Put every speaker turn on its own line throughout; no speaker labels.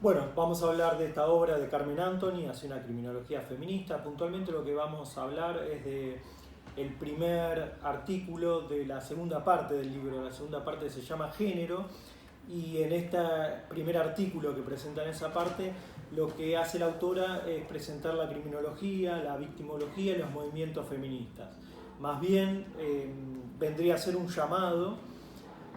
Bueno, vamos a hablar de esta obra de Carmen Anthony, hace una criminología feminista. Puntualmente lo que vamos a hablar es de el primer artículo de la segunda parte del libro. La segunda parte se llama Género, y en este primer artículo que presenta en esa parte, lo que hace la autora es presentar la criminología, la victimología y los movimientos feministas. Más bien vendría a ser un llamado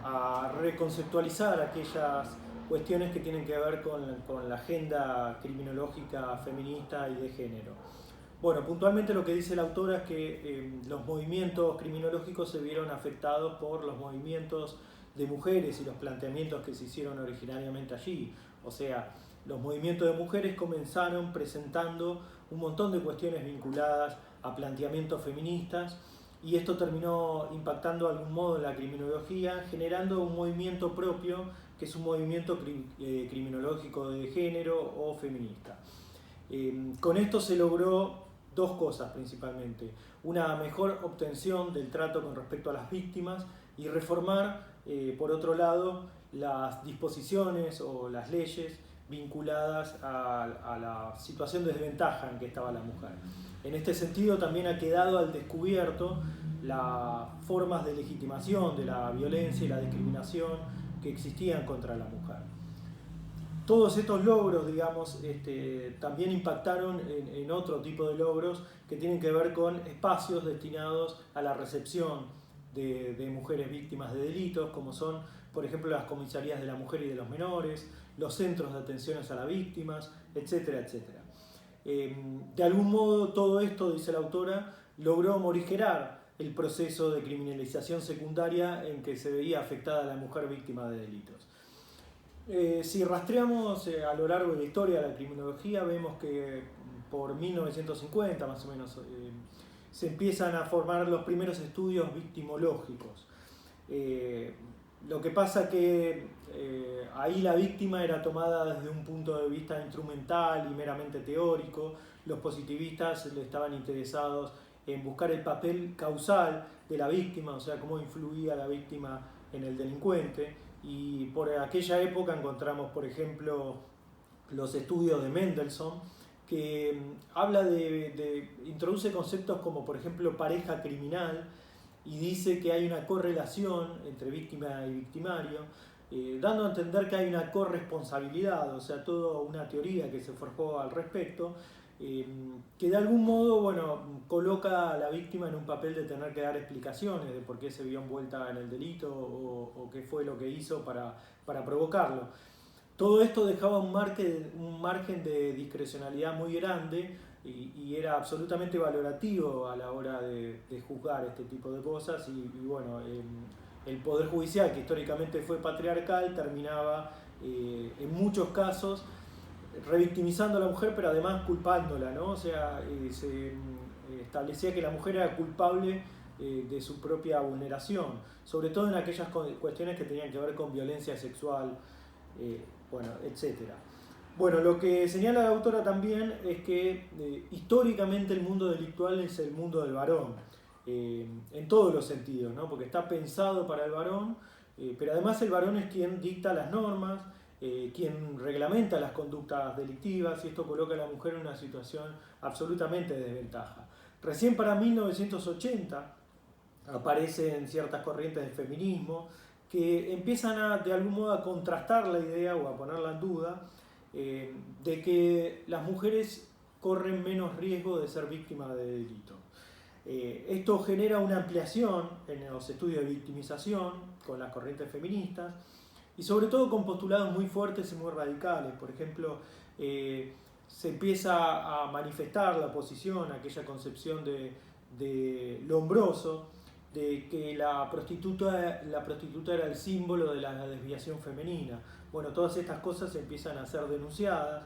a reconceptualizar aquellas cuestiones que tienen que ver con la agenda criminológica feminista y de género. Bueno, puntualmente lo que dice la autora es que los movimientos criminológicos se vieron afectados por los movimientos de mujeres y los planteamientos que se hicieron originariamente allí. O sea, los movimientos de mujeres comenzaron presentando un montón de cuestiones vinculadas a planteamientos feministas, y esto terminó impactando de algún modo en la criminología, generando un movimiento propio, que es un movimiento criminológico de género o feminista. Con esto se logró dos cosas principalmente: una mejor obtención del trato con respecto a las víctimas, y reformar, por otro lado, las disposiciones o las leyes vinculadas a la situación de desventaja en que estaba la mujer. En este sentido, también ha quedado al descubierto las formas de legitimación de la violencia y la discriminación que existían contra la mujer. Todos estos logros, digamos, también impactaron en otro tipo de logros que tienen que ver con espacios destinados a la recepción de mujeres víctimas de delitos, como son, por ejemplo, las comisarías de la mujer y de los menores, los centros de atenciones a las víctimas, etcétera, etcétera. De algún modo, todo esto, dice la autora, logró morigerar el proceso de criminalización secundaria en que se veía afectada la mujer víctima de delitos. Si rastreamos a lo largo de la historia de la criminología, vemos que por 1950 más o menos se empiezan a formar los primeros estudios victimológicos. Lo que pasa que ahí la víctima era tomada desde un punto de vista instrumental y meramente teórico. Los positivistas estaban interesados en buscar el papel causal de la víctima, o sea, cómo influía la víctima en el delincuente. Y por aquella época encontramos, por ejemplo, los estudios de Mendelssohn, que introduce conceptos como, por ejemplo, pareja criminal, y dice que hay una correlación entre víctima y victimario, dando a entender que hay una corresponsabilidad, o sea, toda una teoría que se forjó al respecto, que de algún modo, bueno, coloca a la víctima en un papel de tener que dar explicaciones de por qué se vio envuelta en el delito o qué fue lo que hizo para provocarlo. Todo esto dejaba un margen de discrecionalidad muy grande, y era absolutamente valorativo a la hora de juzgar este tipo de cosas. Y bueno, el Poder Judicial, que históricamente fue patriarcal, terminaba en muchos casos revictimizando a la mujer, pero además culpándola, ¿no? O sea, se establecía que la mujer era culpable de su propia vulneración, sobre todo en aquellas cuestiones que tenían que ver con violencia sexual, bueno, etcétera. Bueno, lo que señala la autora también es que históricamente el mundo delictual es el mundo del varón, en todos los sentidos, ¿no? Porque está pensado para el varón, pero además el varón es quien dicta las normas, quien reglamenta las conductas delictivas, y esto coloca a la mujer en una situación absolutamente de desventaja. Recién para 1980 aparecen ciertas corrientes del feminismo que empiezan de algún modo a contrastar la idea o a ponerla en duda, de que las mujeres corren menos riesgo de ser víctimas de delito. Esto genera una ampliación en los estudios de victimización con las corrientes feministas, y sobre todo con postulados muy fuertes y muy radicales. Por ejemplo, se empieza a manifestar la oposición a aquella concepción de Lombroso, de que la prostituta era el símbolo de la desviación femenina. Bueno, todas estas cosas empiezan a ser denunciadas,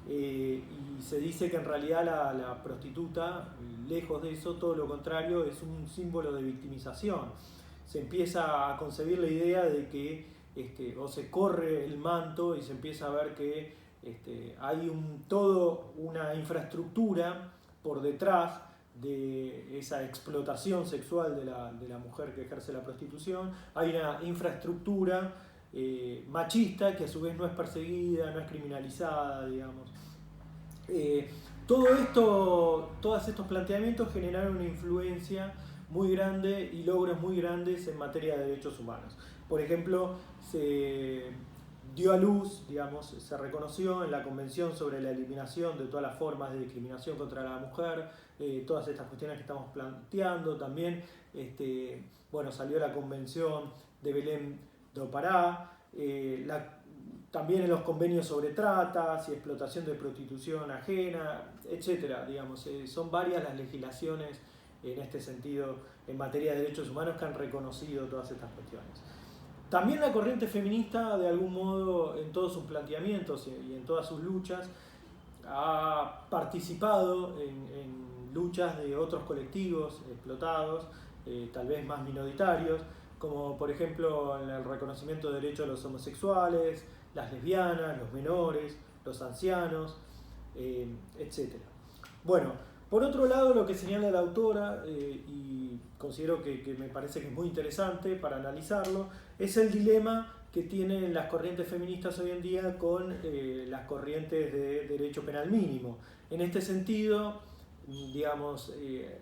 y se dice que en realidad la prostituta, lejos de eso, todo lo contrario, es un símbolo de victimización. Se empieza a concebir la idea de que o se corre el manto, y se empieza a ver que hay toda una infraestructura por detrás de esa explotación sexual de la mujer que ejerce la prostitución. Hay una infraestructura machista, que a su vez no es perseguida, no es criminalizada, digamos. Todo esto, todos estos planteamientos generaron una influencia muy grande y logros muy grandes en materia de derechos humanos. Por ejemplo, se dio a luz, digamos, se reconoció en la Convención sobre la Eliminación de todas las formas de discriminación contra la mujer, todas estas cuestiones que estamos planteando. También bueno, salió la Convención de Belém do Pará, también en los convenios sobre tratas y explotación de prostitución ajena, etc. Digamos, son varias las legislaciones en este sentido en materia de derechos humanos que han reconocido todas estas cuestiones. También la corriente feminista, de algún modo, en todos sus planteamientos y en todas sus luchas, ha participado en luchas de otros colectivos explotados, tal vez más minoritarios, como por ejemplo en el reconocimiento de derechos de los homosexuales, las lesbianas, los menores, los ancianos, etc. Bueno, por otro lado, lo que señala la autora, y considero que me parece que es muy interesante para analizarlo, es el dilema que tienen las corrientes feministas hoy en día con las corrientes de derecho penal mínimo. En este sentido, digamos,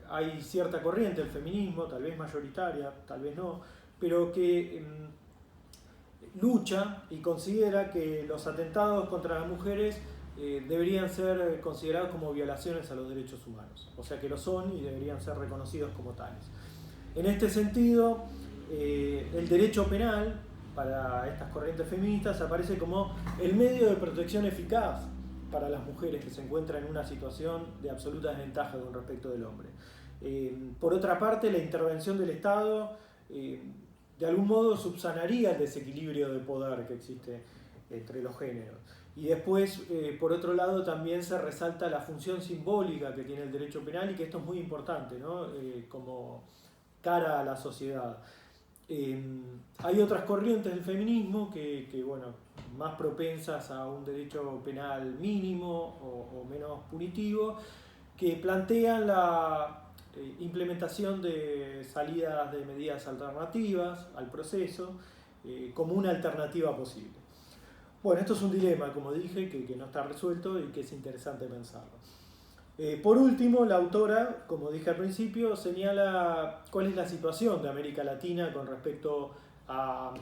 hay cierta corriente del feminismo, tal vez mayoritaria, tal vez no, pero que lucha y considera que los atentados contra las mujeres deberían ser considerados como violaciones a los derechos humanos, o sea que lo son y deberían ser reconocidos como tales. En este sentido, el derecho penal para estas corrientes feministas aparece como el medio de protección eficaz para las mujeres que se encuentran en una situación de absoluta desventaja con respecto del hombre. Por otra parte, la intervención del Estado de algún modo subsanaría el desequilibrio de poder que existe entre los géneros. Y después, por otro lado, también se resalta la función simbólica que tiene el derecho penal y que esto es muy importante, ¿no? Como cara a la sociedad. Hay otras corrientes del feminismo que, bueno, más propensas a un derecho penal mínimo o menos punitivo, que plantean la implementación de salidas de medidas alternativas al proceso como una alternativa posible. Bueno, esto es un dilema, como dije, que no está resuelto y que es interesante pensarlo. Por último, la autora, como dije al principio, señala cuál es la situación de América Latina con respecto a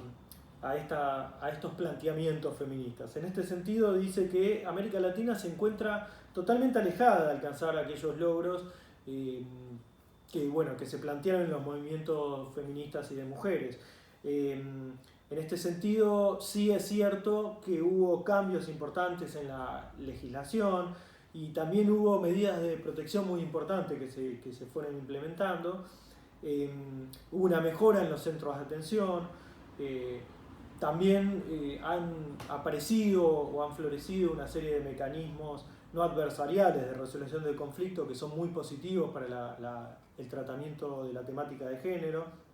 estos planteamientos feministas. En este sentido, dice que América Latina se encuentra totalmente alejada de alcanzar aquellos logros que se plantearon en los movimientos feministas y de mujeres. En este sentido, sí es cierto que hubo cambios importantes en la legislación y también hubo medidas de protección muy importantes que se fueron implementando. Hubo una mejora en los centros de atención. También han aparecido o han florecido una serie de mecanismos no adversariales de resolución del conflicto que son muy positivos para el tratamiento de la temática de género.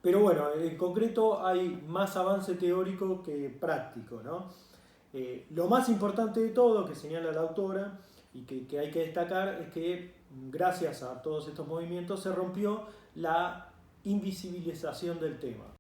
Pero bueno, en concreto hay más avance teórico que práctico, ¿no? Lo más importante de todo, que señala la autora y que hay que destacar, es que gracias a todos estos movimientos se rompió la invisibilización del tema.